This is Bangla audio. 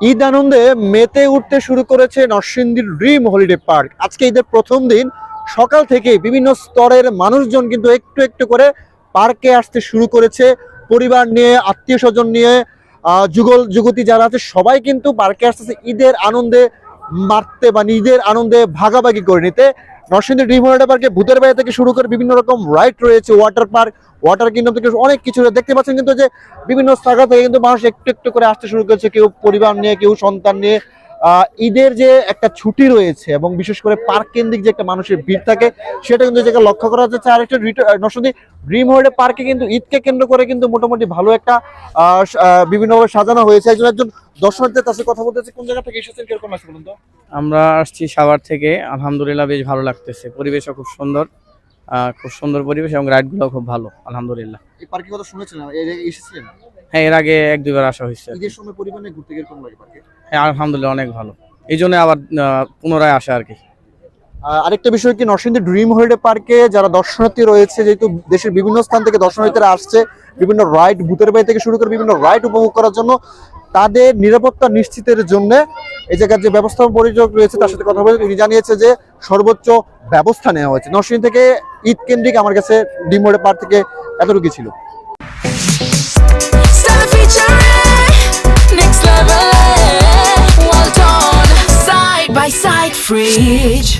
ঈদ আনন্দে মেতে উঠতে শুরু করেছে নরসিংদীর ড্রিম হলিডে পার্ক। আজকে ঈদের প্রথম দিন সকাল থেকে বিভিন্ন স্তরের মানুষজন কিন্তু একটু একটু করে পার্কে আসতে শুরু করেছে। পরিবার নিয়ে, আত্মীয় স্বজন নিয়ে, যুগল যুগতি যারা আছে সবাই কিন্তু পার্কে আসতেছে ঈদের আনন্দে মারতে বা ঈদের আনন্দে ভাগাভাগি করে নিতে। নরসিংদী ড্রিম হলিডে পার্কে ভূতের বাড়ি থেকে শুরু করে বিভিন্ন রকম রাইড রয়েছে, ওয়াটার পার্ক, ওয়াটার কিংডম থেকে অনেক কিছু দেখতে পাচ্ছেন কিন্তু যে বিভিন্ন জায়গা থেকে কিন্তু মানুষ একটু একটু করে আসতে শুরু করেছে, কেউ পরিবার নিয়ে, কেউ সন্তান নিয়ে। ঈদের যে একটা ছুটি রয়েছে এবং বিশেষ করে পার্ক কেন্দ্রিক যে একটা মানুষের ভিড় থাকে সেটা কিন্তু জায়গায় লক্ষ্য করা যাচ্ছে। আর একটা নরসিংদী ড্রিম ওয়ার্ল্ডে পার্কে কিন্তু ঈদকে কেন্দ্র করে কিন্তু মোটামুটি ভালো একটা বিভিন্নভাবে সাজানো হয়েছে। একজন একজন দর্শনার্থীদের কাছে কথা বলতেছে, কোন জায়গা থেকে এসেছেন, কিরকম লাগছে বলুন তো? আমরা আসছি সাভার থেকে। আলহামদুলিল্লাহ বেশ ভালো লাগতেছে, পরিবেশও খুব সুন্দর, খুব সুন্দর পরিবেশ এবং রাইডগুলো খুব ভালো আলহামদুলিল্লাহ। এই পার্কের কথা শুনেছিলেন, এর আগে এসেছিলেন? হ্যাঁ, এর আগে এক দুইবার আসা হয়েছে। ঈদের সময় পরিবার নিয়ে ঘুরতে কিরকম লাগে পার্কে? হ্যাঁ আলহামদুলিল্লাহ অনেক ভালো, এই জন্য আবার পুনরায় আসা আর কি। আরেকটা বিষয় কি, নরসিংদী ড্রিম হলিডে পার্কে যারা দর্শনার্থী রয়েছে, যেহেতু দেশের বিভিন্ন স্থান থেকে দর্শনার্থীরা আসছে বিভিন্ন রাইড, ভূতের বাড়ি থেকে শুরু করে বিভিন্ন রাইড উপভোগ করার জন্য, তাদের নিরাপত্তা নিশ্চিতের জন্য এই জায়গার যে ব্যবস্থাপনা পরিচালক রয়েছে তার সাথে কথা বলে তিনি জানিয়েছে যে সর্বোচ্চ ব্যবস্থা নেওয়া হয়েছে। নরসিংদী থেকে ঈদ কেন্দ্রিক আমার কাছে ড্রিম হলিডে পার্ক থেকে এতটুকু ছিল। Next level, well done. Side by side, fridge.